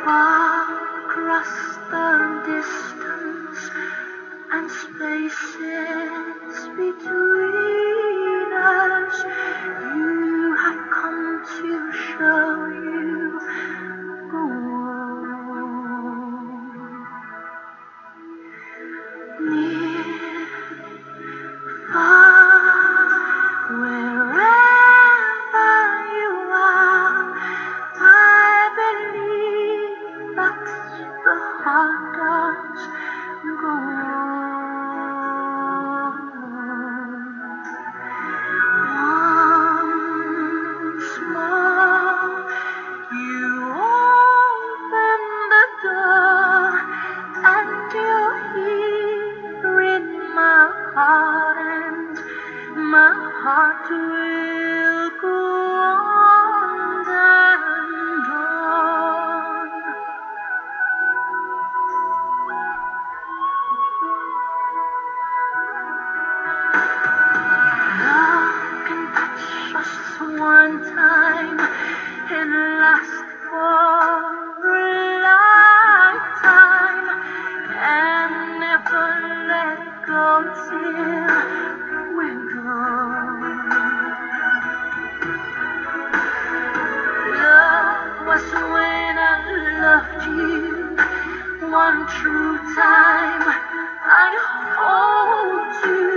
far across the distance and spaces between us. You have come to show you the world. Near, far, wherever you are, I believe that's the heart does go on. Once more, you open the door, and you're here in my heart, and my heart will go on and on. Love can touch us one time and last for a lifetime, and never let go till we're gone. Love was when I loved you one true time. I hold you